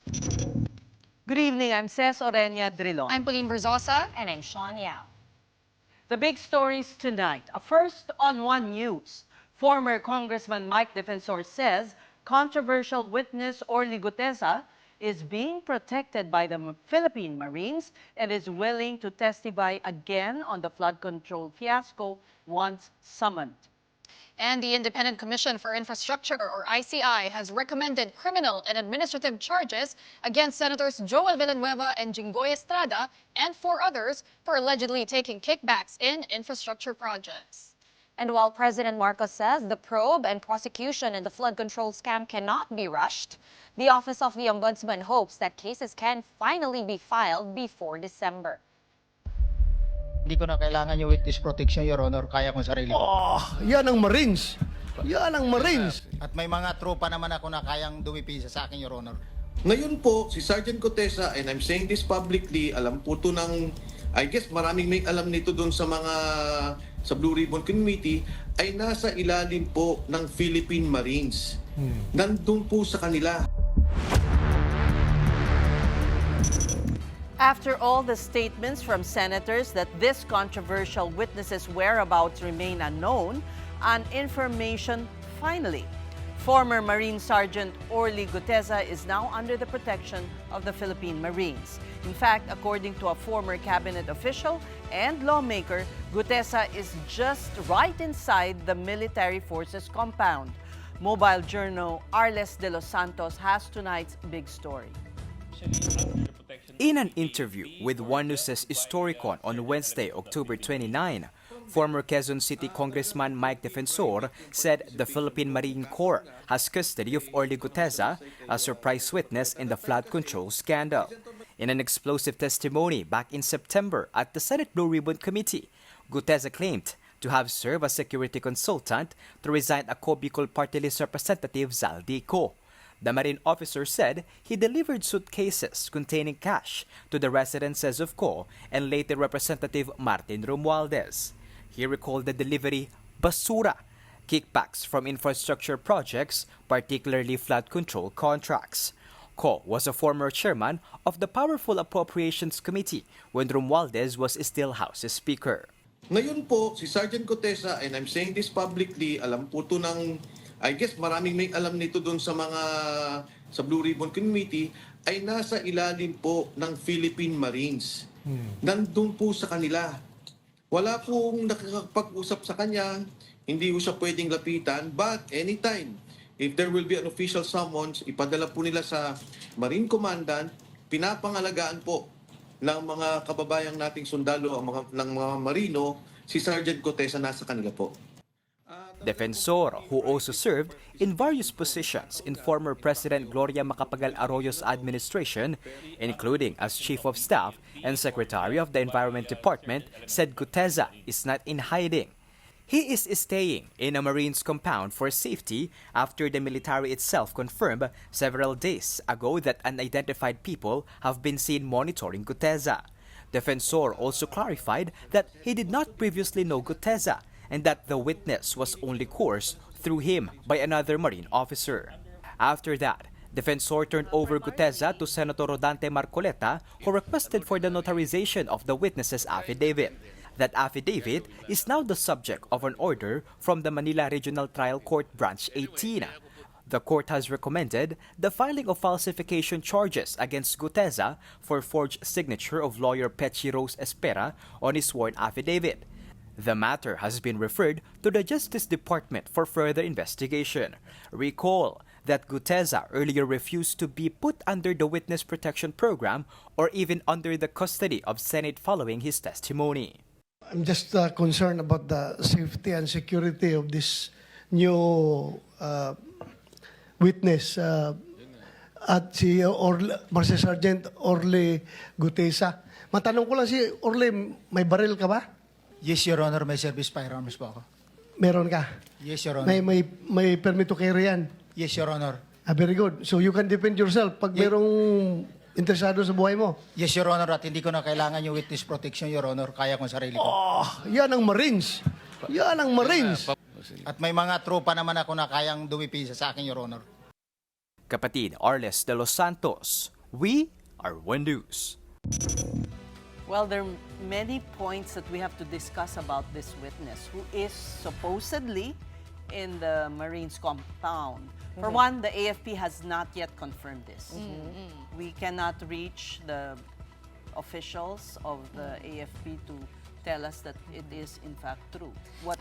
Good evening, I'm Ces Oreña-Drilon. I'm Pauline Verzosa. And I'm Shawn Yao. The big stories tonight. A first on One News. Former Congressman Mike Defensor says controversial witness Orly Gutesa is being protected by the Philippine Marines and is willing to testify again on the flood control fiasco once summoned. And the Independent Commission for Infrastructure, or ICI, has recommended criminal and administrative charges against Senators Joel Villanueva and Jinggoy Estrada and 4 others for allegedly taking kickbacks in infrastructure projects. And while President Marcos says the probe and prosecution in the flood control scam cannot be rushed, the Office of the Ombudsman hopes that cases can finally be filed before December. Hindi ko na kailangan yung witness protection, Your Honor. Kaya kong sarili ko. Yan ang Marines. Yan ang Marines. At may mga tropa naman ako na kayang dumipisa sa akin, Your Honor. Ngayon po, si Sergeant Gutesa, and I'm saying this publicly, alam po to ng, I guess maraming may alam nito doon sa Blue Ribbon Committee, ay nasa ilalim po ng Philippine Marines. Nandun po sa kanila. After all the statements from senators that this controversial witness's whereabouts remain unknown, an information finally. Former Marine Sergeant Orly Gutesa is now under the protection of the Philippine Marines. In fact, according to a former cabinet official and lawmaker, Gutesa is just right inside the military forces compound. Mobile journal Arles de los Santos has tonight's big story. In an interview with One News' Historicon on Wednesday, October 29, former Quezon City Congressman Mike Defensor said the Philippine Marine Corps has custody of Orly Gutesa, a surprise witness in the flood control scandal. In an explosive testimony back in September at the Senate Blue Ribbon Committee, Gutesa claimed to have served as security consultant to resign a co-Bicol Party List Representative Zaldico. The Marine officer said he delivered suitcases containing cash to the residences of Co and later Representative Martin Romualdez. He recalled the delivery basura, kickbacks from infrastructure projects, particularly flood control contracts. Co was a former chairman of the powerful Appropriations Committee when Romualdez was still House Speaker. Ngayon po, si Sergeant Gutesa, and I'm saying this publicly, alam po to ng, I guess maraming may alam nito doon sa Blue Ribbon Committee, ay nasa ilalim po ng Philippine Marines. Nandun po sa kanila. Wala pong nakakapag-usap sa kanya, hindi po siya pwedeng lapitan, but anytime, if there will be an official summons, ipadala po nila sa Marine Commandant, pinapangalagaan po ng mga kababayang nating sundalo, ng mga marino, si Sergeant Gutesa nasa kanila po. Defensor, who also served in various positions in former President Gloria Macapagal Arroyo's administration, including as Chief of Staff and Secretary of the Environment Department, said Gutesa is not in hiding. He is staying in a Marines compound for safety after the military itself confirmed several days ago that unidentified people have been seen monitoring Gutesa. Defensor also clarified that he did not previously know Gutesa and that the witness was only coerced through him by another Marine officer. After that, Defensor turned over Gutesa to Senator Rodante Marcoleta, who requested for the notarization of the witness's affidavit. That affidavit is now the subject of an order from the Manila Regional Trial Court Branch 18. The court has recommended the filing of falsification charges against Gutesa for forged signature of lawyer Pechi Rose Espera on his sworn affidavit. The matter has been referred to the Justice Department for further investigation. Recall that Gutesa earlier refused to be put under the Witness Protection Program or even under the custody of Senate following his testimony. I'm just concerned about the safety and security of this new witness at si Master Sergeant Orly Gutesa. Matanong ko lang si Orly, may baril ka ba? Yes, Your Honor. May service firearms po ako. Meron ka? Yes, Your Honor. May permit to carry yan? Yes, Your Honor. Very good. So you can defend yourself pag merong interesado sa buhay mo? Yes, Your Honor. At hindi ko na kailangan yung witness protection, Your Honor. Kaya kong sarili ko. Yan ang Marines. Yan ang Marines. At may mga tropa naman ako na kayang dumipisa sa akin, Your Honor. Kapatid Arles de los Santos, We are One News. Well, there are many points that we have to discuss about this witness who is supposedly in the Marines compound. For one, the AFP has not yet confirmed this. We cannot reach the officials of the AFP to tell us that it is in fact true. What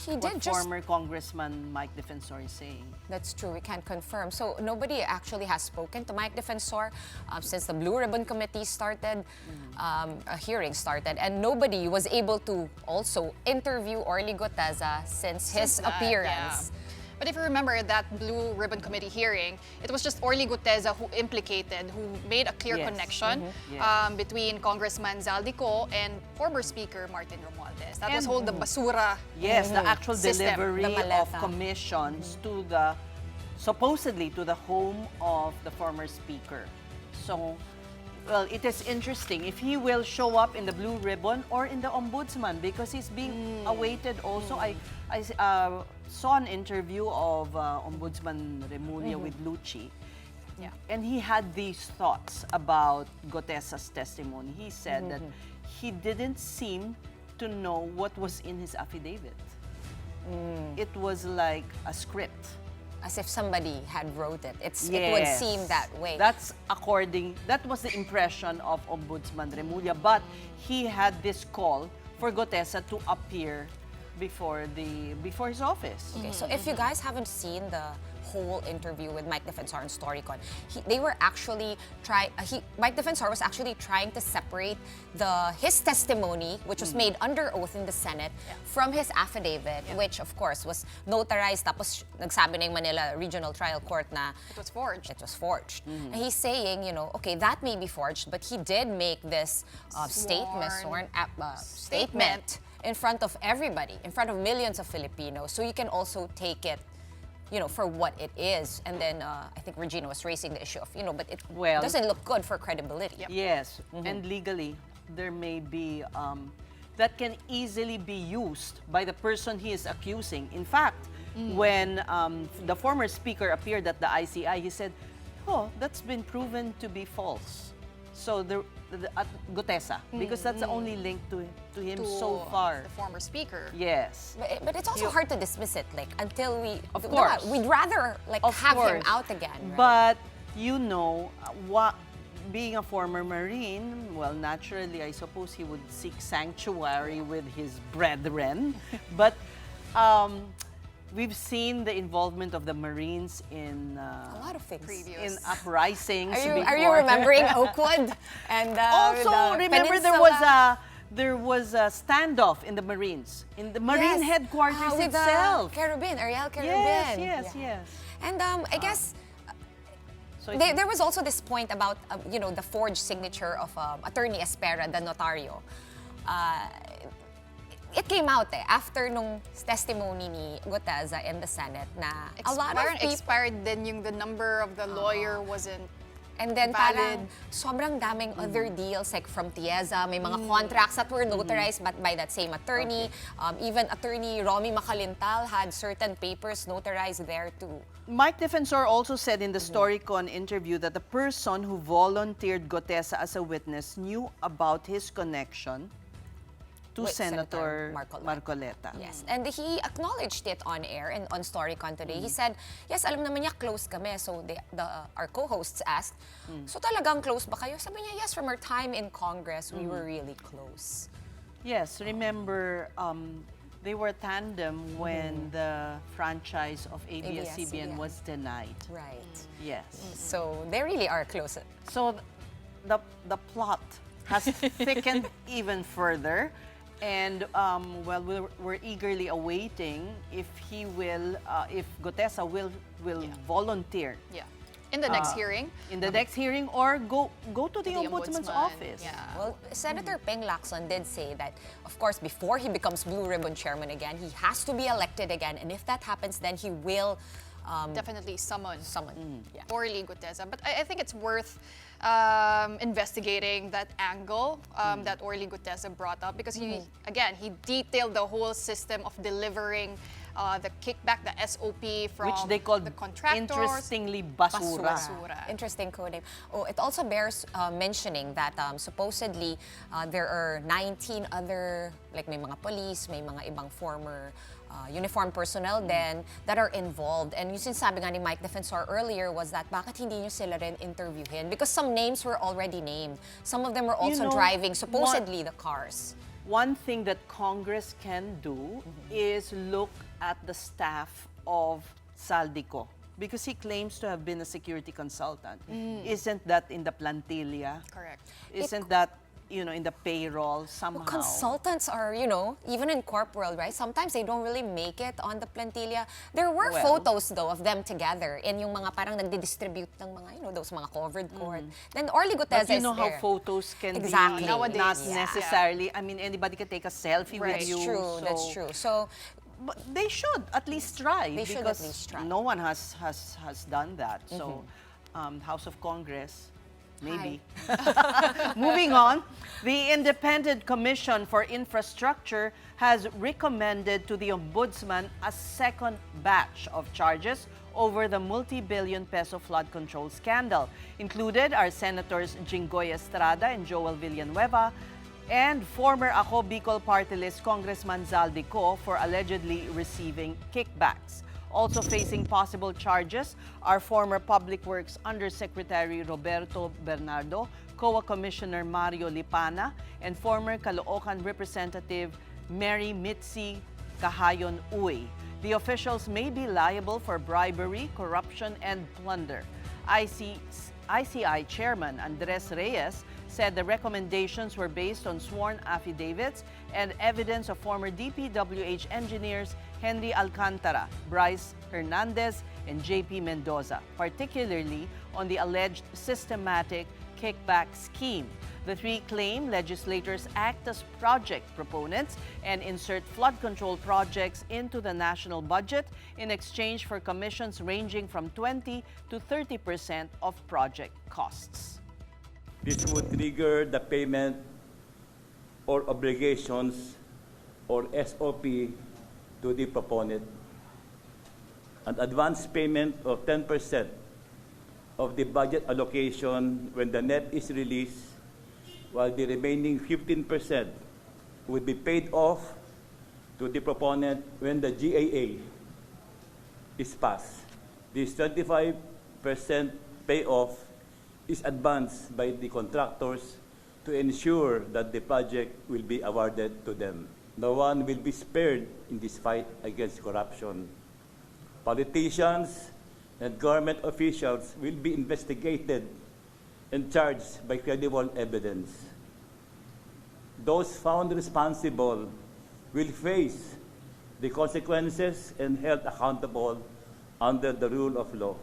he did just- former Congressman Mike Defensor is saying. That's true. We can't confirm. So nobody actually has spoken to Mike Defensor since the Blue Ribbon Committee started, a hearing started, and nobody was able to also interview Orly Guteza since his that, appearance. yeah. But if you remember that Blue Ribbon Committee hearing, it was just Orly Guteza who made a clear Yes. connection Yes. between Congressman Zaldico and former Speaker Martin Romualdez. That was And- whole the basura. Yes, the actual System, delivery the maleta. of commissions to the, supposedly to the home of the former speaker. So, well, it is interesting if he will show up in the Blue Ribbon or in the Ombudsman because he's being awaited also. I saw an interview of Ombudsman Remulla with Lucci. Yeah. And he had these thoughts about Gotesa's testimony. He said that he didn't seem to know what was in his affidavit. It was like a script. As if somebody had wrote it. It would seem that way. That was the impression of Ombudsman Remulla. But he had this call for Gotesa to appear before his office. Okay, so if you guys haven't seen the whole interview with Mike Defensor on Storycon, Mike Defensor was actually trying to separate his testimony, which was made under oath in the Senate, from his affidavit, which of course was notarized. Tapos nagsabi ng Manila Regional Trial Court na It was forged. it was forged. And he's saying, okay, that may be forged, but he did make this statement in front of everybody, in front of millions of Filipinos. So you can also take it, for what it is. And then I think Regina was raising the issue of, but it Well- doesn't look good for credibility. Yes, and legally, there may be, that can easily be used by the person he is accusing. In fact, when the former speaker appeared at the ICI, he said, that's been proven to be false. So at Gotesa, because that's the only link to him so far. The former Speaker. Yes. But it's also hard to dismiss it, until we... Of course. We'd rather, Of have him course. out again, right? But being a former Marine, well, naturally, I suppose he would seek sanctuary with his brethren. But we've seen the involvement of the Marines in a lot of things. in uprisings. Are you remembering Oakwood? And Also, the remember Peninsula? there was a standoff in the Marines, in the Marine headquarters with itself. Ariel Carabin. Yes. And I guess So there was also this point about the forged signature of Attorney Espera, the notario. It came out after nung testimony ni Goteza in the Senate na a lot of people... Expired din yung the number of the lawyer wasn't And then valid. parang sobrang daming other deals like from Tieza, may mga contracts that were notarized by that same attorney. Even attorney Romy Macalintal had certain papers notarized there too. Mike Defensor also said in the Storycon interview that the person who volunteered Gotesa as a witness knew about his connection to With Senator Senator Marcoleta. Yes, and he acknowledged it on air and on Storycon today. He said, yes, alam naman niya close kami. So our co-hosts asked, so talagang close ba kayo? Sabi niya, yes, from our time in Congress, we were really close. Yes, remember, they were tandem when the franchise of ABS-CBN was denied. Right. Yes. So they really are close. So the plot has thickened even further. And well, we're eagerly awaiting if Gotesa will volunteer in the next hearing. In the next hearing, or go to the Ombudsman's office. Yeah. Well, Senator Peng Lacson did say that, of course, before he becomes Blue Ribbon Chairman again, he has to be elected again. And if that happens, then he will Definitely summon. Yeah. Orly Guteza. But I think it's worth investigating that angle that Orly Guteza brought up because he detailed the whole system of delivering the kickback, the SOP from Which they call the contractors. interestingly basura. Basura. Interesting code name. Oh, it also bears mentioning that supposedly there are 19 other, like may mga police, may mga ibang former uniformed personnel then that are involved. And yung sinasabi nga ni Mike Defensor earlier was that bakit hindi nyo sila rin interviewin? Because some names were already named. Some of them were also driving supposedly the cars. One thing that Congress can do is look at the staff of Saldico because he claims to have been a security consultant. Isn't that in the plantilla? Correct. Isn't that, in the payroll somehow? Consultants are, even in corp world, right? Sometimes they don't really make it on the plantilla. There were Well, photos, though, of them together in yung mga parang nagdi-distribute ng mga, those mga covered court. Then Orly Gutesa But you know is how there. photos can Exactly. be Nowadays, not yeah. necessarily. I mean, anybody can take a selfie Right. with you. That's true. So, But they should at least try. They should because at least try. no one has done that. So, House of Congress, maybe. Moving on, the Independent Commission for Infrastructure has recommended to the Ombudsman a second batch of charges over the multi-billion peso flood control scandal. Included are Senators Jinggoy Estrada and Joel Villanueva, and former Ako Bicol Party List Congressman Zaldico for allegedly receiving kickbacks. Also facing possible charges are former Public Works Undersecretary Roberto Bernardo, COA Commissioner Mario Lipana, and former Caloocan Representative Mary Mitzi Kahayon Uy. The officials may be liable for bribery, corruption, and plunder. ICI Chairman Andres Reyes said the recommendations were based on sworn affidavits and evidence of former DPWH engineers Henry Alcantara, Bryce Hernandez, and JP Mendoza, particularly on the alleged systematic kickback scheme. The three claim legislators act as project proponents and insert flood control projects into the national budget in exchange for commissions ranging from 20 to 30% of project costs. This would trigger the payment or obligations or SOP to the proponent. An advance payment of 10% of the budget allocation when the net is released, while the remaining 15% would be paid off to the proponent when the GAA is passed. This 25% payoff is advanced by the contractors to ensure that the project will be awarded to them. No one will be spared in this fight against corruption. Politicians and government officials will be investigated and charged by credible evidence. Those found responsible will face the consequences and held accountable under the rule of law.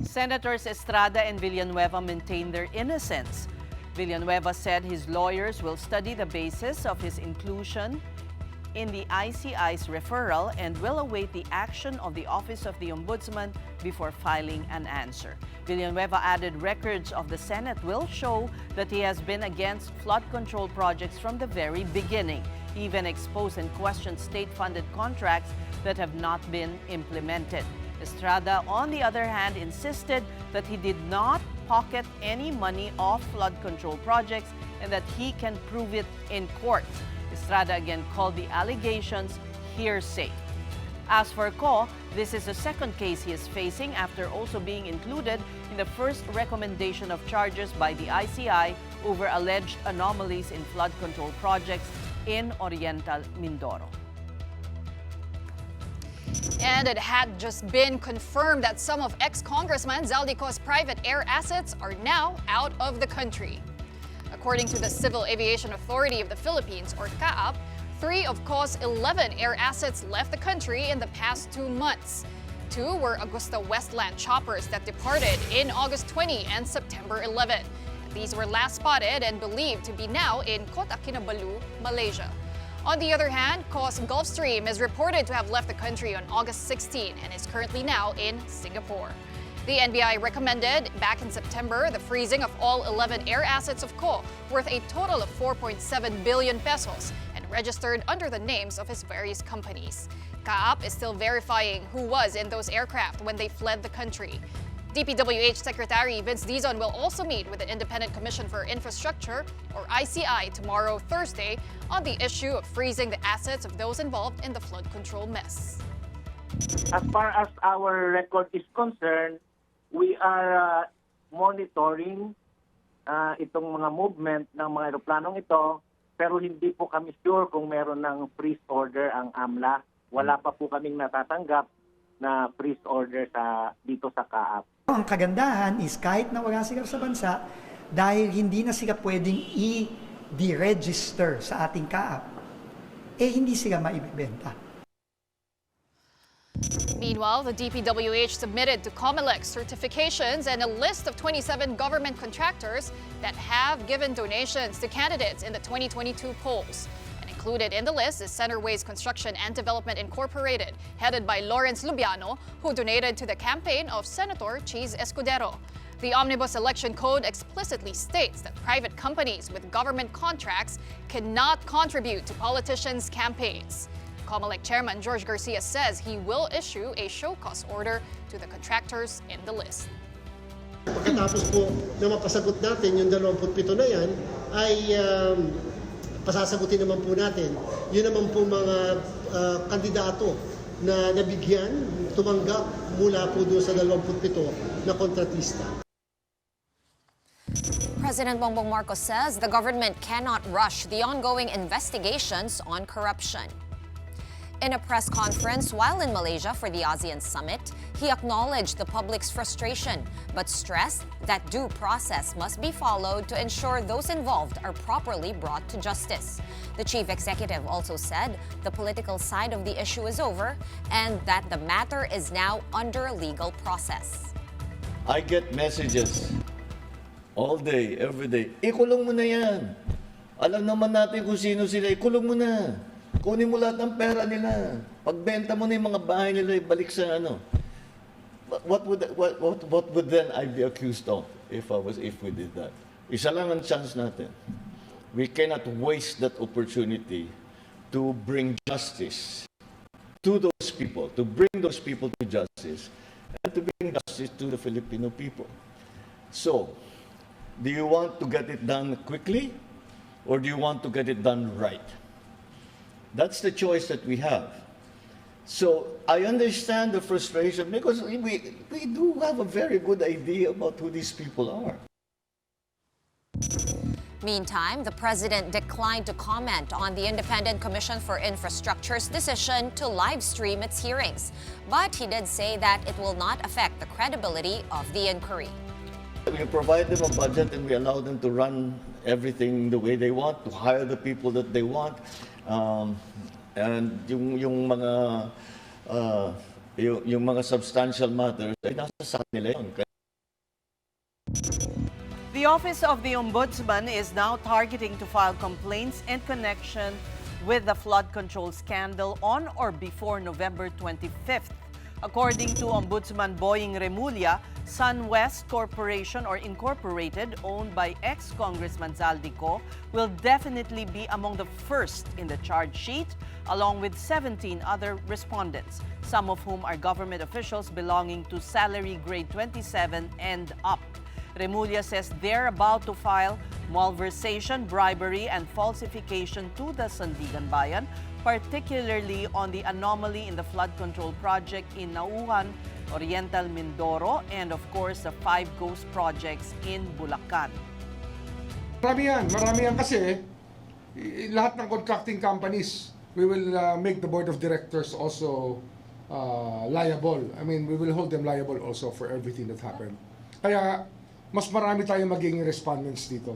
Senators Estrada and Villanueva maintain their innocence. Villanueva said his lawyers will study the basis of his inclusion in the ICI's referral and will await the action of the Office of the Ombudsman before filing an answer. Villanueva added records of the Senate will show that he has been against flood control projects from the very beginning. He even exposed and questioned state-funded contracts that have not been implemented. Estrada, on the other hand, insisted that he did not pocket any money off flood control projects and that he can prove it in court. Estrada again called the allegations hearsay. As for Ko, this is the second case he is facing after also being included in the first recommendation of charges by the ICI over alleged anomalies in flood control projects in Oriental Mindoro. And it had just been confirmed that some of ex-Congressman Zaldico's private air assets are now out of the country. According to the Civil Aviation Authority of the Philippines, or CAAP, 3 of CO's 11 air assets left the country in the past 2 months. 2 were Augusta Westland choppers that departed in August 20 and September 11. These were last spotted and believed to be now in Kota Kinabalu, Malaysia. On the other hand, CO's Gulfstream is reported to have left the country on August 16 and is currently now in Singapore. The NBI recommended back in September the freezing of all 11 air assets of CO worth a total of 4.7 billion pesos and registered under the names of his various companies. CAAP is still verifying who was in those aircraft when they fled the country. DPWH Secretary Vince Dizon will also meet with the Independent Commission for Infrastructure, or ICI, tomorrow, Thursday, on the issue of freezing the assets of those involved in the flood control mess. As far as our record is concerned, we are monitoring itong mga movement ng mga aeroplanong ito, pero hindi po kami sure kung meron ng freeze order ang AMLA. Wala pa po kaming natatanggap na freeze order dito sa CAAP. Ang kagandahan is kahit na wala sila sa bansa, dahil hindi na sila pwedeng i-deregister sa ating CAAP, hindi sila maibibenta. Meanwhile, the DPWH submitted to COMELEC certifications and a list of 27 government contractors that have given donations to candidates in the 2022 polls. And included in the list is Centerways Construction and Development Incorporated, headed by Lawrence Lubiano, who donated to the campaign of Senator Cheese Escudero. The Omnibus Election Code explicitly states that private companies with government contracts cannot contribute to politicians' campaigns. COMELEC Chairman George Garcia says he will issue a show-cause order to the contractors in the list. Pagkatapos po na mapasagot natin yung 27 na yan, ay pasasagutin naman po natin. Yun naman po mga kandidato na nabigyan, tumanggap mula po doon sa 27 na kontratista. President Bongbong Marcos says the government cannot rush the ongoing investigations on corruption. In a press conference while in Malaysia for the ASEAN Summit, he acknowledged the public's frustration, but stressed that due process must be followed to ensure those involved are properly brought to justice. The chief executive also said the political side of the issue is over and that the matter is now under legal process. I get messages all day, every day. Ikulong mo na yan. Alam naman natin kung sino sila. Ikulong mo na. Kunin mo lahat ng pera nila. Pagbenta mo na yung mga bahay nila, ibalik sa ano. What would then I be accused of if we did that? Isa lang ang chance natin. We cannot waste that opportunity to bring justice to those people, to bring those people to justice, and to bring justice to the Filipino people. So, do you want to get it done quickly, or do you want to get it done right? That's the choice that we have. So I understand the frustration because we do have a very good idea about who these people are. Meantime, the president declined to comment on the Independent Commission for Infrastructure's decision to live stream its hearings. But he did say that it will not affect the credibility of the inquiry. We provide them a budget and we allow them to run everything the way they want, to hire the people that they want. And yung mga substantial matters ay nasa sa kanila yun. The Office of the Ombudsman is now targeting to file complaints in connection with the flood control scandal on or before November 25th. According to Ombudsman Boying Remulla, SunWest Corporation or Incorporated, owned by ex-Congressman Zaldico, will definitely be among the first in the charge sheet, along with 17 other respondents, some of whom are government officials belonging to salary grade 27 and up. Remulla says they're about to file malversation, bribery, and falsification to the Sandigan Bayan, particularly on the anomaly in the flood control project in Nauhan, Oriental Mindoro, and of course the 5 ghost projects in Bulacan. Marami yan kasi lahat ng contracting companies, we will make the board of directors also liable. I mean, we will hold them liable also for everything that happened. Kaya mas marami tayong magiging respondents dito.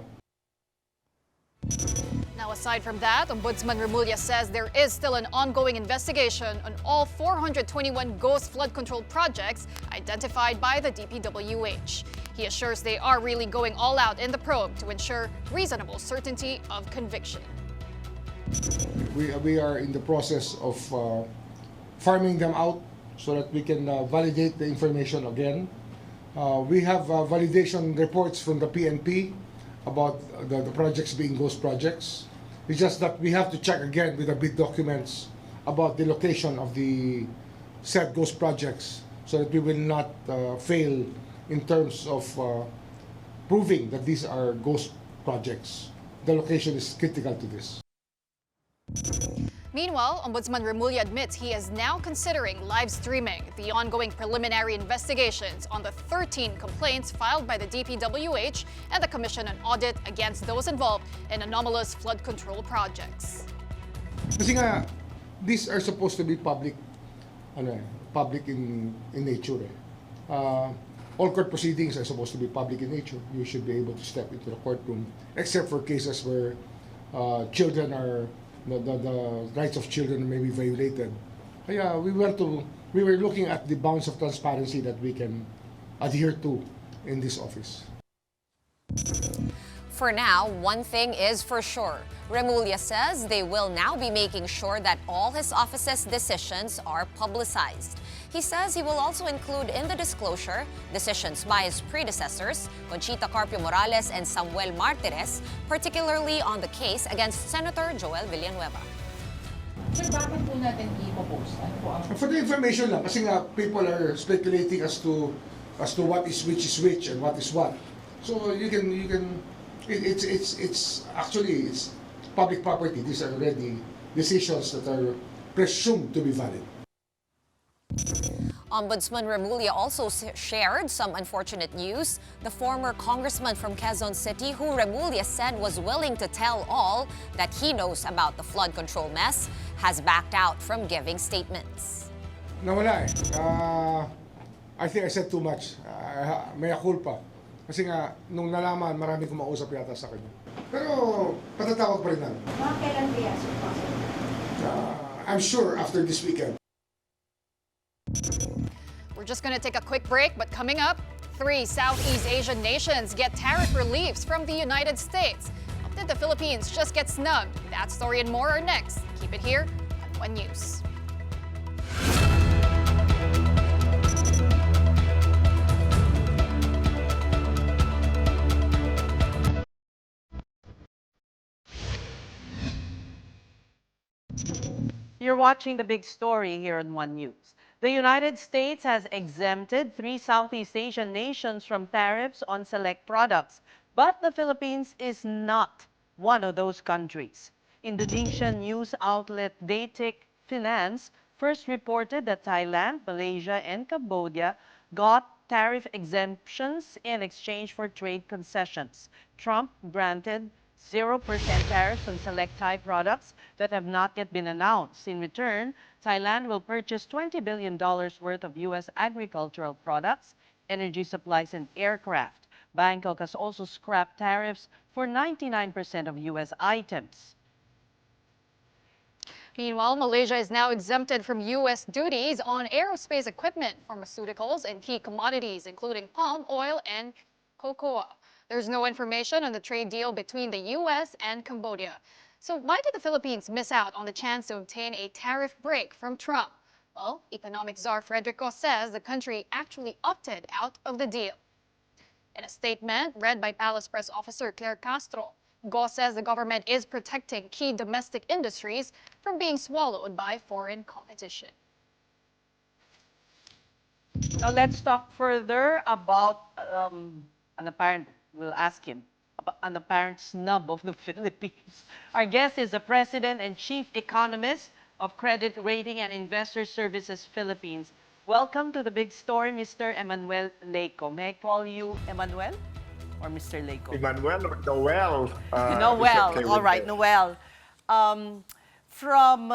Now, aside from that, Ombudsman Remulla says there is still an ongoing investigation on all 421 ghost flood control projects identified by the DPWH. He assures they are really going all out in the probe to ensure reasonable certainty of conviction. We are in the process of farming them out so that we can validate the information again. We have validation reports from the PNP about the projects being ghost projects. It's just that we have to check again with the bid documents about the location of the said ghost projects so that we will not fail in terms of proving that these are ghost projects. The location is critical to this. Meanwhile, Ombudsman Remulla admits he is now considering live streaming the ongoing preliminary investigations on the 13 complaints filed by the DPWH and the Commission on Audit against those involved in anomalous flood control projects. Kasi nga, these are supposed to be public, public in nature. All court proceedings are supposed to be public in nature. You should be able to step into the courtroom, except for cases where children are, the rights of children may be violated. Kaya we were looking at the bounds of transparency that we can adhere to in this office. For now, one thing is for sure. Remulla says they will now be making sure that all his office's decisions are publicized. He says he will also include in the disclosure decisions by his predecessors, Conchita Carpio Morales and Samuel Martires, particularly on the case against Senator Joel Villanueva. Sir, bakit po natin i-post? For the information lang, kasi nga people are speculating as to what is which and what is what. So it's actually public property. These are already decisions that are presumed to be valid. Ombudsman Remulla also shared some unfortunate news. The former congressman from Quezon City, who Remulla said was willing to tell all that he knows about the flood control mess, has backed out from giving statements. Nawala I think I said too much. Mea culpa. Kasi nga, nung nalaman, marami kumausap yata sa kanya. Pero, patatawag pa rin namin. Mga kailan kaya, sir? I'm sure after this weekend. We're just going to take a quick break, but coming up, 3 Southeast Asian nations get tariff reliefs from the United States. How did the Philippines just get snubbed? That story and more are next. Keep it here on One News. You're watching The Big Story here on One News. The United States has exempted 3 Southeast Asian nations from tariffs on select products, but the Philippines is not one of those countries. Indonesian news outlet Detik Finance first reported that Thailand, Malaysia, and Cambodia got tariff exemptions in exchange for trade concessions. Trump granted 0% tariffs on select Thai products that have not yet been announced. In return, Thailand will purchase $20 billion worth of U.S. agricultural products, energy supplies, and aircraft. Bangkok has also scrapped tariffs for 99% of U.S. items. Meanwhile, Malaysia is now exempted from U.S. duties on aerospace equipment, pharmaceuticals, and key commodities, including palm oil and cocoa. There's no information on the trade deal between the U.S. and Cambodia. So why did the Philippines miss out on the chance to obtain a tariff break from Trump? Well, economic czar Frederico says the country actually opted out of the deal. In a statement read by Palace Press Officer Claire Castro, Go says the government is protecting key domestic industries from being swallowed by foreign competition. Now let's talk further about an apparent, we'll ask him, about an apparent snub of the Philippines. Our guest is the President and Chief Economist of Credit Rating and Investor Services Philippines. Welcome to The Big Story, Mr. Emmanuel Leyco. May I call you Emmanuel or Mr. Leyco? Emmanuel or Noel? Noel, okay all right, Noel. From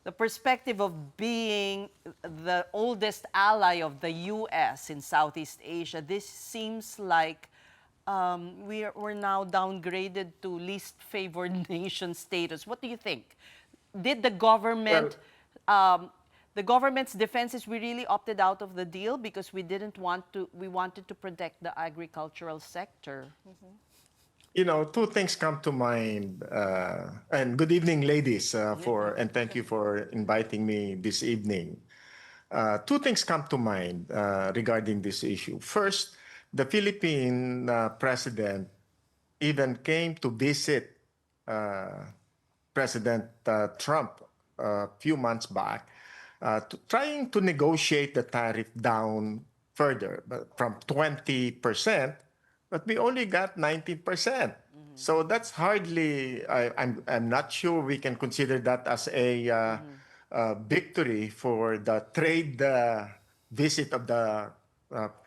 the perspective of being the oldest ally of the U.S. in Southeast Asia, this seems like we're now downgraded to least favored nation status. What do you think? Did the government, the government's defense is we really opted out of the deal because we wanted to protect the agricultural sector? Mm-hmm. You know, 2 things come to mind. And good evening, ladies, and thank you for inviting me this evening. 2 things come to mind regarding this issue. First, the Philippine president even came to visit President Trump a few months back, trying to negotiate the tariff down further, but from 20%, but we only got 19%. So that's hardly, I'm not sure we can consider that as a victory for the trade visit of the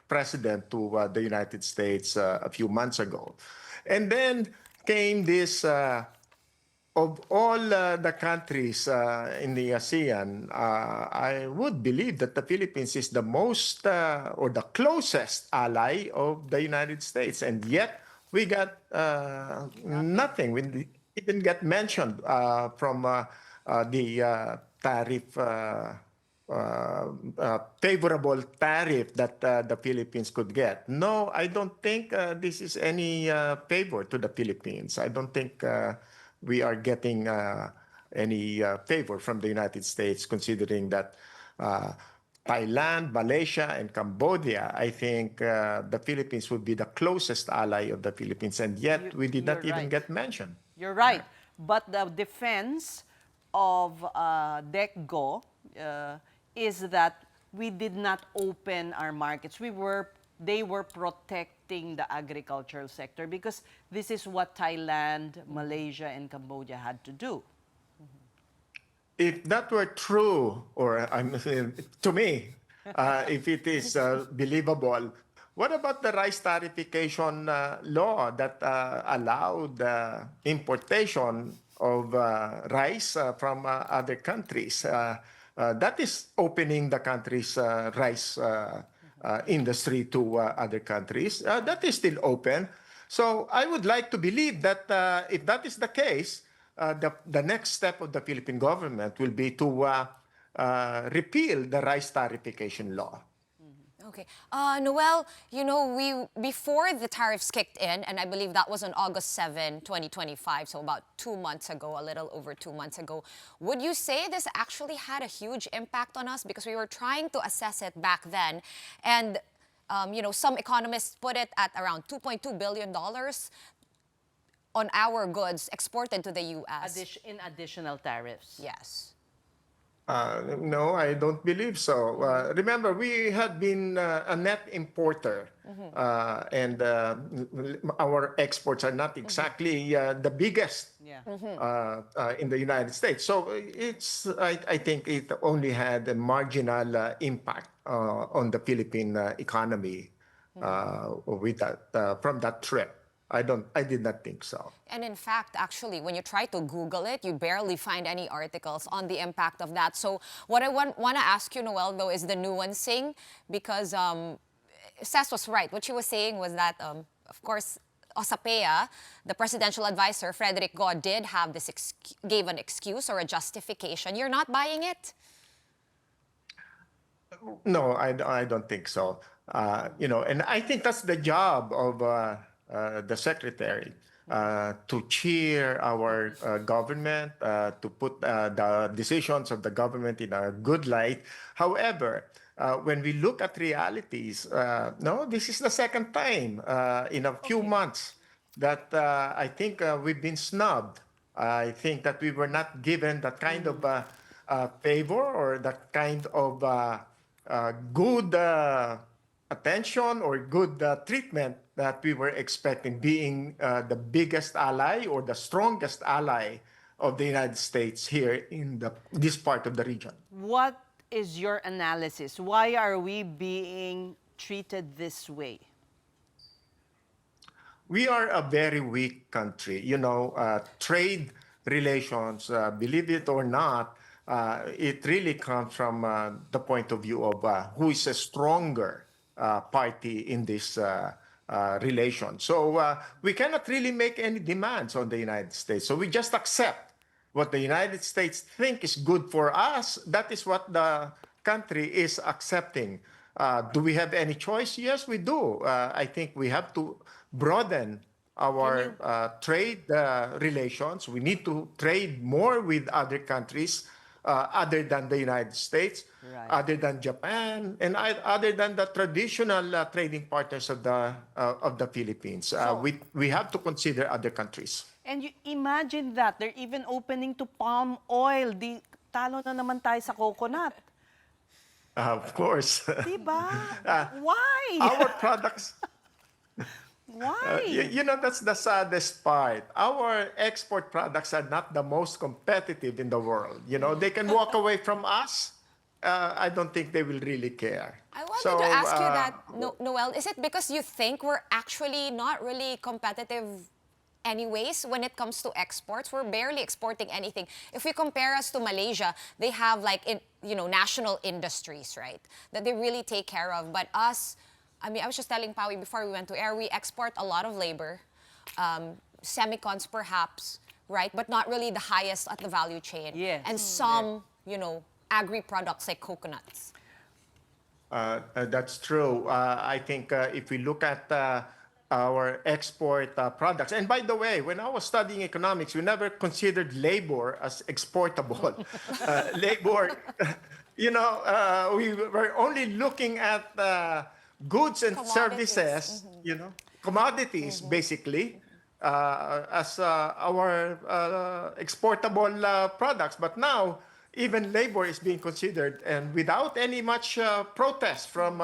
president to the United States a few months ago. And then came this, of all the countries in the ASEAN, I would believe that the Philippines is the most or the closest ally of the United States. And yet we got nothing. We didn't get mentioned from the tariff, favorable tariff that the Philippines could get. No, I don't think this is any favor to the Philippines. I don't think we are getting any favor from the United States, considering that Thailand, Malaysia, and Cambodia, I think the Philippines would be the closest ally of the Philippines, and yet we did not even get mentioned. You're right. But the defense of DECGO is that we did not open our markets. They were protecting the agricultural sector because this is what Thailand, Malaysia, and Cambodia had to do. If that were true, or to me, if it is believable, what about the rice tariffication law that allowed importation of rice from other countries? That is opening the country's rice industry to other countries. That is still open. So I would like to believe that if that is the case, the next step of the Philippine government will be to repeal the rice tariffication law. Okay. Noel, you know, before the tariffs kicked in, and I believe that was on August 7, 2025, so about 2 months ago, a little over 2 months ago, would you say this actually had a huge impact on us? Because we were trying to assess it back then, and you know, some economists put it at around $2.2 billion on our goods exported to the U.S. In additional tariffs. Yes. No, I don't believe so. Remember, we had been a net importer, and our exports are not exactly the biggest in the United States. So I think it only had a marginal impact on the Philippine economy with that, from that trip. I did not think so. And in fact, actually, when you try to Google it, you barely find any articles on the impact of that. So what I want to ask you, Noel, though, is the nuancing, because Ces was right. What she was saying was that, of course, OSAPEA, the presidential advisor, Frederick Go, did have this gave an excuse or a justification. You're not buying it? No, I don't think so. You know, and I think that's the job of the secretary, to cheer our government, to put the decisions of the government in a good light. However, when we look at realities, no, this is the second time in a few months that I think we've been snubbed. I think that we were not given that kind of favor or that kind of good attention or good treatment that we were expecting, being the biggest ally or the strongest ally of the United States here in this part of the region. What is your analysis? Why are we being treated this way? We are a very weak country. You know, trade relations, believe it or not, it really comes from the point of view of who is a stronger party in this relation. So we cannot really make any demands on the United States. So we just accept what the United States think is good for us. That is what the country is accepting. Do we have any choice? Yes, we do. I think we have to broaden our trade relations. We need to trade more with other countries other than the United States, other than Japan, and other than the traditional trading partners of the Philippines. We have to consider other countries. And you imagine that they're even opening to palm oil. Di talo na naman tayo sa coconut. Of course. Diba? Why? Our products. Why? You know, that's the saddest part. Our export products are not the most competitive in the world. You know, they can walk away from us. I don't think they will really care. I wanted to ask you that, Noel, is it because you think we're actually not really competitive anyways when it comes to exports? We're barely exporting anything. If we compare us to Malaysia, they have like, national industries, right? That they really take care of. But us, I mean, I was just telling Pawi before we went to air, we export a lot of labor, semicons perhaps, right? But not really the highest at the value chain. Yes. And some, agri-products like coconuts. That's true. I think if we look at our export products, and by the way, when I was studying economics, we never considered labor as exportable. Labor, we were only looking at goods and services, commodities, basically, as our exportable products. But now, even labor is being considered, and without any much protest from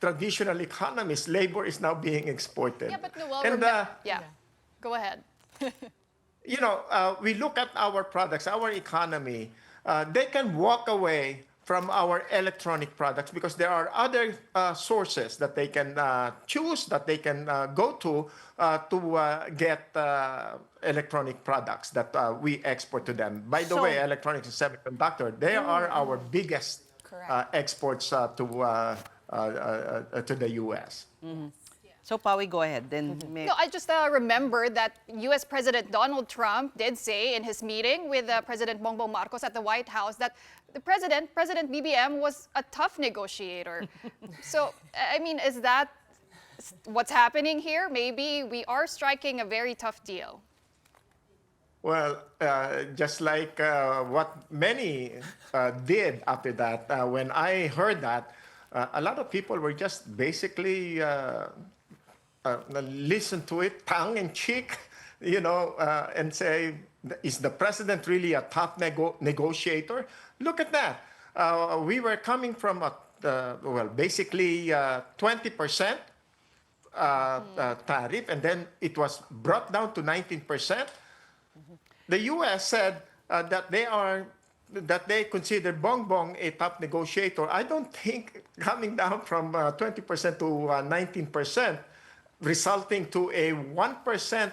traditional economists, labor is now being exported. Yeah, but Noel, and, go ahead. We look at our products, our economy, they can walk away from our electronic products because there are other sources that they can choose, that they can go to get electronic products that we export to them. By the way, electronics and semiconductor, they are our biggest exports to the U.S. Mm-hmm. So, Pawi, go ahead. Then No, I just remember that U.S. President Donald Trump did say in his meeting with President Bongbong Marcos at the White House that the President BBM, was a tough negotiator. So, I mean, is that what's happening here? Maybe we are striking a very tough deal. Well, just like what many did after that, when I heard that, a lot of people were just basically listen to it tongue in cheek, and say, is the president really a tough negotiator? Look at that. We were coming from basically 20% tariff, and then it was brought down to 19%. The U.S. said that they consider Bongbong a top negotiator. I don't think coming down from 20% to 19%, resulting to a 1%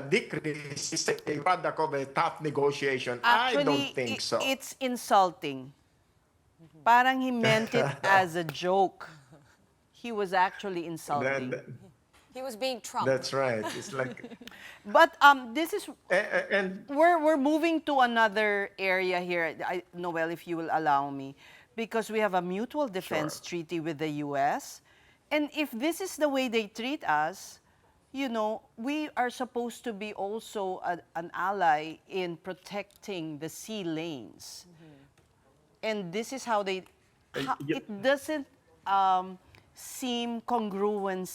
decrease is a product of a top negotiation. Actually, I don't think so. It's insulting. Parang he meant it as a joke. He was actually insulting. He was being Trump. That's right. It's like. But this is. And we're moving to another area here, Noel, if you will allow me, because we have a mutual defense treaty with the U.S. And if this is the way they treat us, we are supposed to be also an ally in protecting the sea lanes. And this is how they. It doesn't seem congruent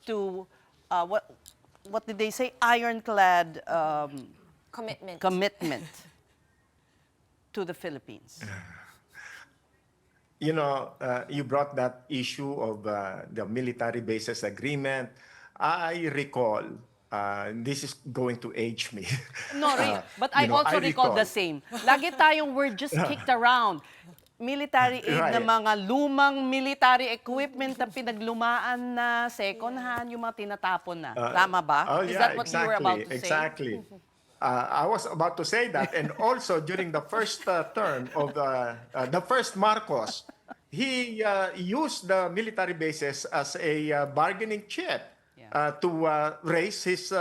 to what did they say? Ironclad commitment to the Philippines. You brought that issue of the military bases agreement. I recall, this is going to age me. No, really. But I also recall the same. Lagi tayong we're just kicked around. Military aid na mga lumang military equipment na pinaglumaan na, second hand, yung mga tinatapon na. Tama ba? Is that what you were about to say? Exactly. I was about to say that. And also, during the first term of the first Marcos, he used the military bases as a bargaining chip to raise his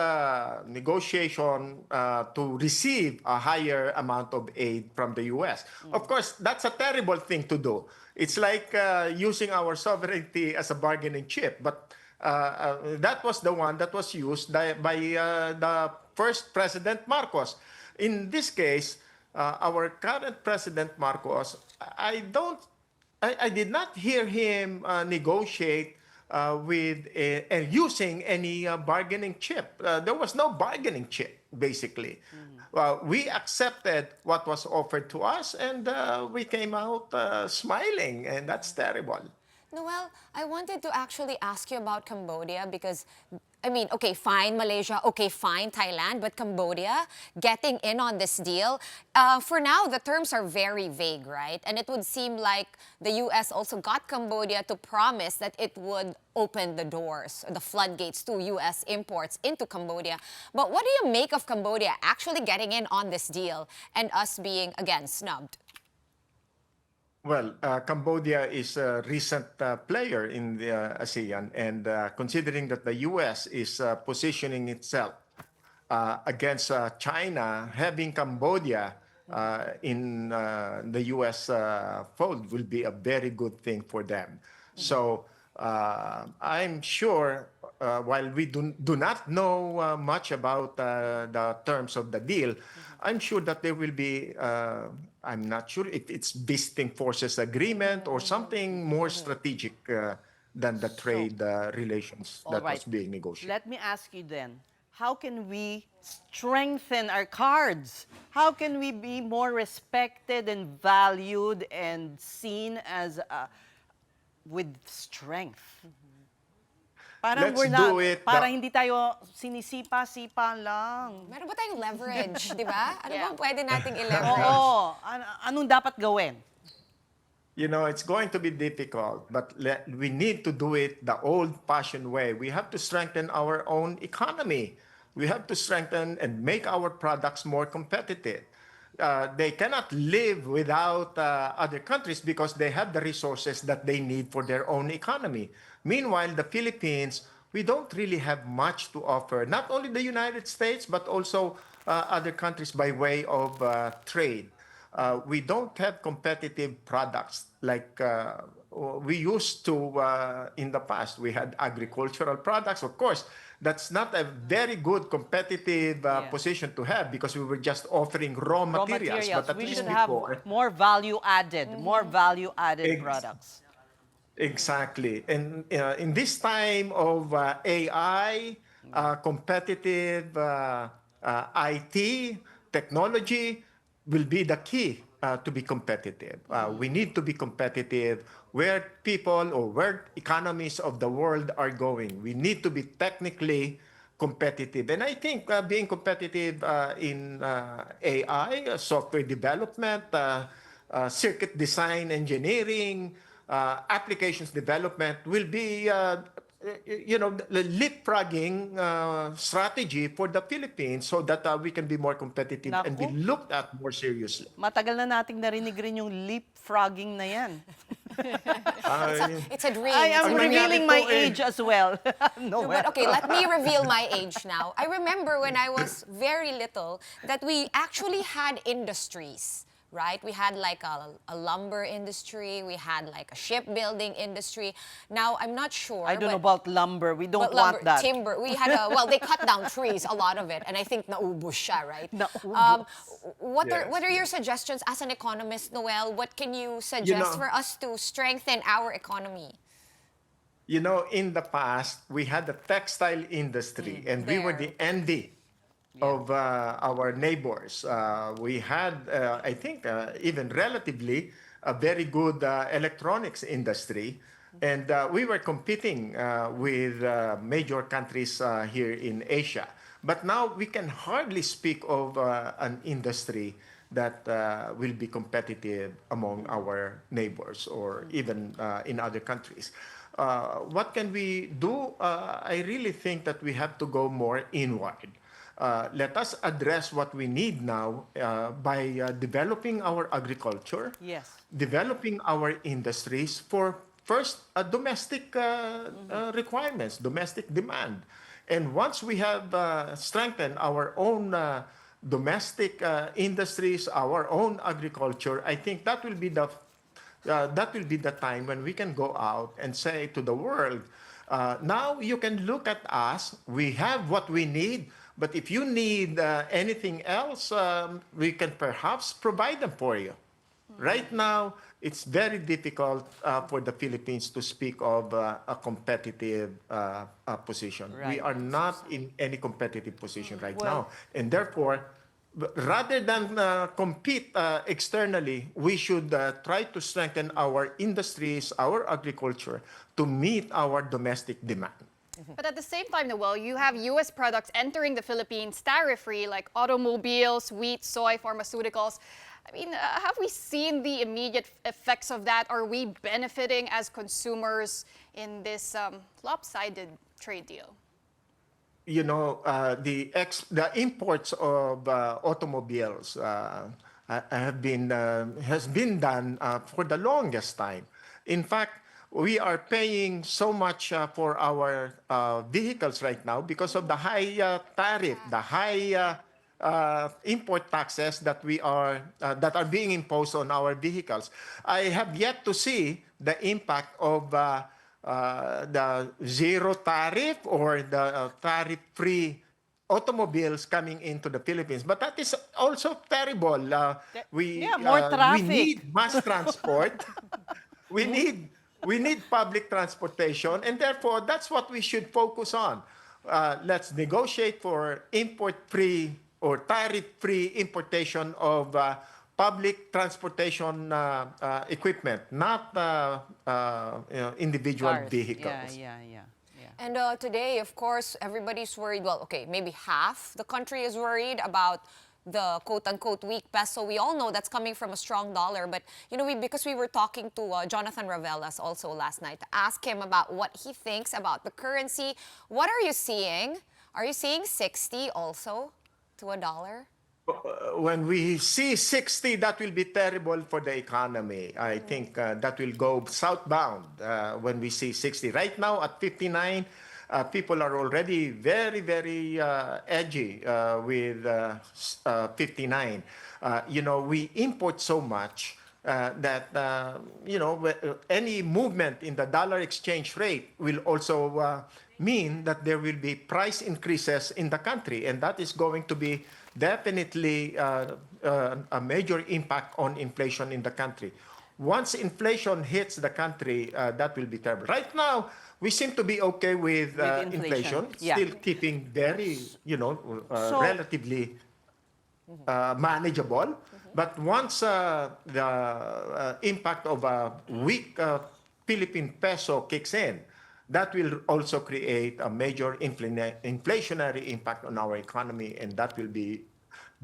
negotiation to receive a higher amount of aid from the U.S. Of course, that's a terrible thing to do. It's like using our sovereignty as a bargaining chip. But that was the one that was used by the first President Marcos. in this case, our current President Marcos, I did not hear him negotiate with using any bargaining chip. There was no bargaining chip, basically. We accepted what was offered to us, and we came out smiling, and that's terrible. Noel, I wanted to actually ask you about Cambodia because, I mean, okay, fine, Malaysia, okay, fine, Thailand, but Cambodia getting in on this deal. For now, the terms are very vague, right? And it would seem like the U.S. also got Cambodia to promise that it would open the doors, the floodgates to U.S. imports into Cambodia. But what do you make of Cambodia actually getting in on this deal and us being, again, snubbed? Well, Cambodia is a recent player in the ASEAN, and considering that the U.S. is positioning itself against China, having Cambodia in the U.S. fold will be a very good thing for them. So I'm sure, while we do not know much about the terms of the deal, I'm sure that there will be, I'm not sure if it's visiting forces agreement or something more strategic than the trade relations that was being negotiated. Let me ask you then, how can we strengthen our cards? How can we be more respected and valued and seen as with strength? Parang Let's do it. Para hindi tayo sinisipa-sipa lang. Meron ba tayong leverage, di ba? Ano bang pwede nating Oo. i-leverage? Anong dapat gawin? You know, it's going to be difficult, but we need to do it the old-fashioned way. We have to strengthen our own economy. We have to strengthen and make our products more competitive. They cannot live without other countries because they have the resources that they need for their own economy. Meanwhile, the Philippines, we don't really have much to offer. Not only the United States, but also other countries by way of trade. We don't have competitive products like we used to in the past. We had agricultural products. Of course, that's not a very good competitive position to have because we were just offering raw materials. But at we least should have more value-added, products. Exactly. And in this time of AI, competitive IT, technology will be the key to be competitive. We need to be competitive where people or where economies of the world are going. We need to be technically competitive. And I think being competitive in AI, software development, circuit design engineering, applications development will be, the leapfrogging strategy for the Philippines so that we can be more competitive and be looked at more seriously. Matagal na nating narinig rin yung leapfrogging na yan. It's a dream. I am revealing my age as well. No, but okay, let me reveal my age now. I remember when I was very little that we actually had industries. Right? We had like a lumber industry, we had like a shipbuilding industry. Now, I'm not sure. I don't know about lumber. We don't want that. Timber. We had well, they cut down trees, a lot of it. And I think naubos siya, right? What are your suggestions as an economist, Noel? What can you suggest for us to strengthen our economy? You know, in the past, we had the textile industry and we were the envy of our neighbors. We had, I think, even relatively a very good electronics industry. And we were competing with major countries here in Asia. But now we can hardly speak of an industry that will be competitive among our neighbors or even in other countries. What can we do? I really think that we have to go more inward. Let us address what we need now by developing our agriculture, developing our industries for first domestic requirements, domestic demand. And once we have strengthened our own domestic industries, our own agriculture, I think that will be the time when we can go out and say to the world, now you can look at us, we have what we need. But if you need anything else, we can perhaps provide them for you. Right now, it's very difficult for the Philippines to speak of a competitive position. We are not in any competitive position right now. And therefore, rather than compete externally, we should try to strengthen our industries, our agriculture, to meet our domestic demand. But at the same time, Noel, you have U.S. products entering the Philippines tariff-free, like automobiles, wheat, soy, pharmaceuticals. I mean, have we seen the immediate effects of that? Are we benefiting as consumers in this lopsided trade deal? You know, the imports of automobiles has been done for the longest time. In fact, we are paying so much for our vehicles right now because of the high tariff, the high import taxes that are being imposed on our vehicles. I have yet to see the impact of the zero tariff or the tariff-free automobiles coming into the Philippines. But that is also terrible. We need mass transport. we need public transportation, and therefore that's what we should focus on. Let's negotiate for import-free or tariff-free importation of public transportation equipment, not individual vehicles. And today, of course, everybody's worried. Well, okay, maybe half the country is worried about the quote-unquote weak peso. We all know that's coming from a strong dollar. But, you know, because we were talking to Jonathan Ravelas also last night to ask him about what he thinks about the currency. What are you seeing? Are you seeing 60 also to a dollar? When we see 60, that will be terrible for the economy. I think that will go southbound when we see 60. Right now at 59, people are already very, very edgy with 59. You know, we import so much that, you know, any movement in the dollar exchange rate will also mean that there will be price increases in the country. And that is going to be definitely a major impact on inflation in the country. Once inflation hits the country, that will be terrible. Right now, we seem to be okay with inflation, still keeping very, you know, relatively manageable. But once the impact of a weak Philippine peso kicks in, that will also create a major inflationary impact on our economy, and that will be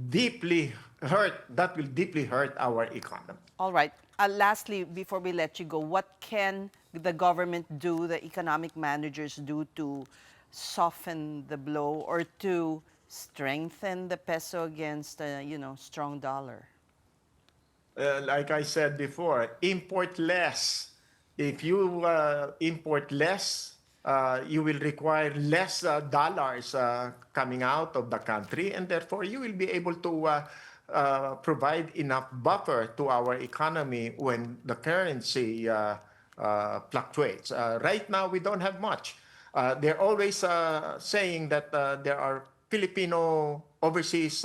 deeply hurt. That will deeply hurt our economy. All right. Lastly, before we let you go, what can the government do, the economic managers do to soften the blow or to strengthen the peso against you know, strong dollar? Like I said before, import less. If you import less, you will require less dollars coming out of the country, and therefore you will be able to provide enough buffer to our economy when the currency fluctuates. Right now, we don't have much. They're always saying that there are overseas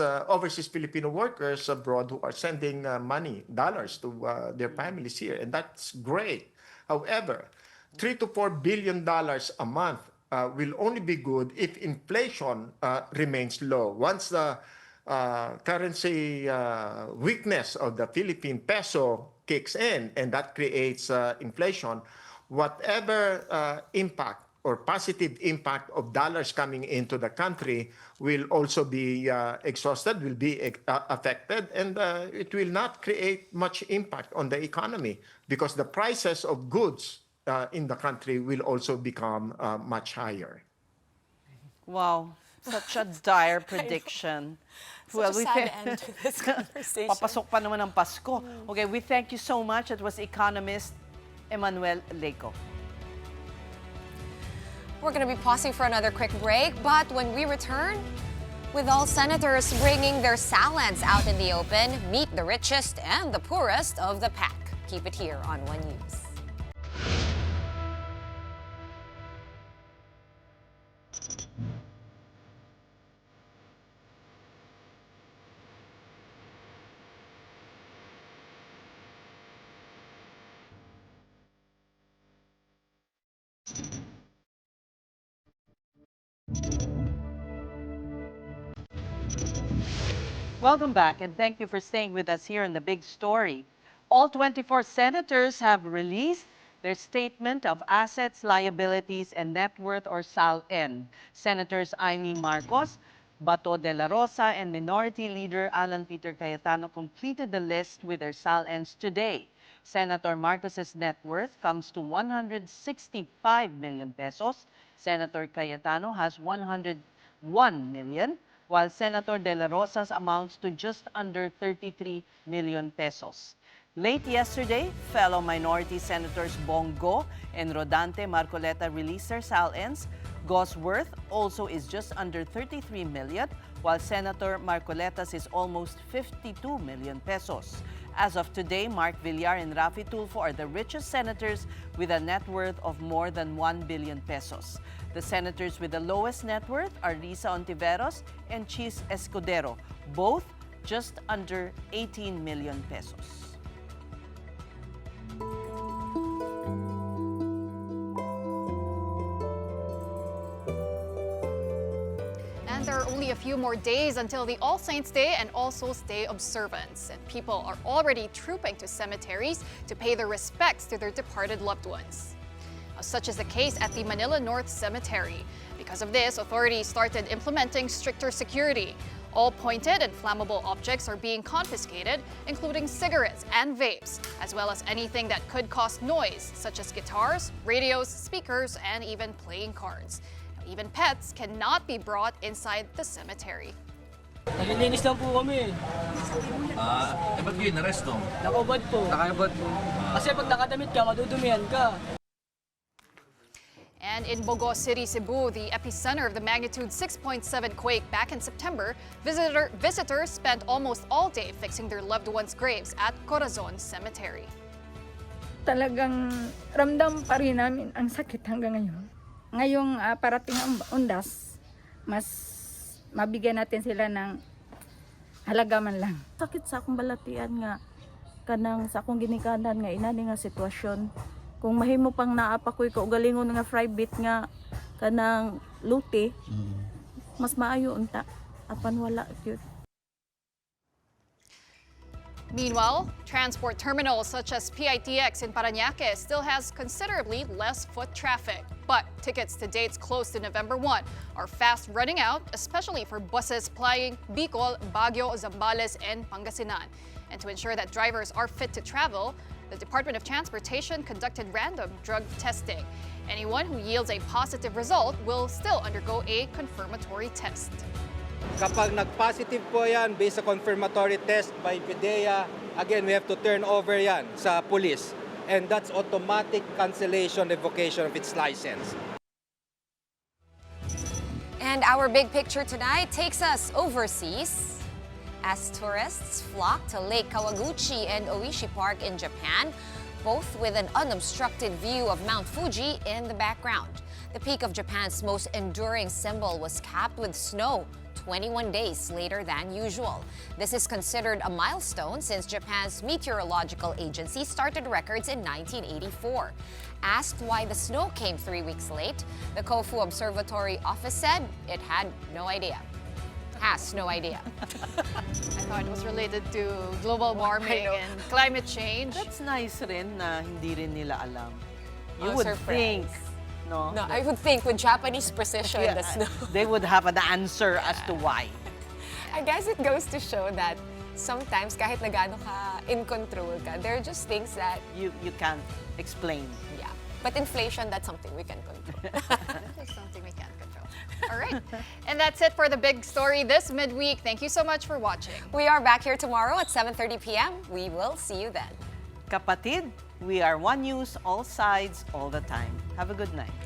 Filipino workers abroad who are sending money, dollars to their families here, and that's great. However, $3 to $4 billion a month will only be good if inflation remains low. Once the currency weakness of the Philippine peso kicks in, and that creates inflation, whatever impact or positive impact of dollars coming into the country will also be exhausted, will be affected, and it will not create much impact on the economy because the prices of goods in the country will also become much higher. Wow, such a dire prediction. Such a sad end to this conversation. Papasok pa naman ang Pasko. Okay, we thank you so much. It was economist Emmanuel Leco. We're going to be pausing for another quick break, but when we return, with all senators bringing their salads out in the open, meet the richest and the poorest of the pack. Keep it here on One News. Welcome back, and thank you for staying with us here in the Big Story. All 24 senators have released their statement of assets, liabilities, and net worth, or SALN. Senators Amy Marcos, Bato de la Rosa, and Minority Leader Alan Peter Cayetano completed the list with their SALNs today. Senator Marcos's net worth comes to 165 million pesos. Senator Cayetano has 101 million, while Senator De La Rosa's amounts to just under 33 million pesos. Late yesterday, fellow minority senators Bongo and Rodante Marcoleta released their SALNs. Go's worth also is just under 33 million, while Senator Marcoleta's is almost 52 million pesos. As of today, Mark Villar and Rafi Tulfo are the richest senators with a net worth of more than 1 billion pesos. The senators with the lowest net worth are Risa Ontiveros and Chis Escudero, both just under 18 million pesos. And there are only a few more days until the All Saints' Day and All Souls' Day observance, and people are already trooping to cemeteries to pay their respects to their departed loved ones. Such is the case at the Manila North Cemetery. Because of this, authorities started implementing stricter security. All pointed and flammable objects are being confiscated, including cigarettes and vapes, as well as anything that could cause noise, such as guitars, radios, speakers, and even playing cards. Even pets cannot be brought inside the cemetery. Naglilinis lang po kami. Ba't kayo inaresto? Nakabad po. Nakabad po. Kasi pag nakadamit ka, madudumihan ka. And in Bogo City, Cebu, the epicenter of the magnitude 6.7 quake back in September, visitors spent almost all day fixing their loved ones' graves at Corazon Cemetery. Talagang ramdam pa rin namin ang sakit hanggang ngayon. Ngayong parating ang Undas, mas mabigyan natin sila ng halaga man lang. Sakit sa akong balatian nga, kanang sa akong ginikanan nga inani nga sitwasyon. Kung mahimo pang naapa ko'y kaugalingon nga private nga kanang luti, mas maayo unta. Apan wala yun. Meanwhile, transport terminals such as PITX in Parañaque still has considerably less foot traffic. But tickets to dates close to November 1 are fast running out, especially for buses plying Bicol, Baguio, Zambales, and Pangasinan. And to ensure that drivers are fit to travel, the Department of Transportation conducted random drug testing. Anyone who yields a positive result will still undergo a confirmatory test. Kapag nag-positive po yan based sa confirmatory test by PDEA, again, we have to turn over yan sa police. And that's automatic cancellation, revocation of its license. And our big picture tonight takes us overseas as tourists flock to Lake Kawaguchi and Oishi Park in Japan, both with an unobstructed view of Mount Fuji in the background. The peak of Japan's most enduring symbol was capped with snow 21 days later than usual. This is considered a milestone since Japan's meteorological agency started records in 1984. Asked why the snow came 3 weeks late, the Kofu Observatory office said it had no idea. Has no idea. I thought it was related to global warming and climate change. That's nice rin na hindi rin nila alam. You Oh, would surprise. think, no? No, I would think with Japanese precision, Yeah, the snow. they would have an answer as to why. I guess it goes to show that sometimes kahit na gaano ka in control ka, there are just things that you can't explain. Yeah. But inflation, that's something we can control. That is something we can't control. All right. And that's it for the big story this midweek. Thank you so much for watching. We are back here tomorrow at 7:30 p.m. We will see you then. Kapatid, we are One News, all sides, all the time. Have a good night.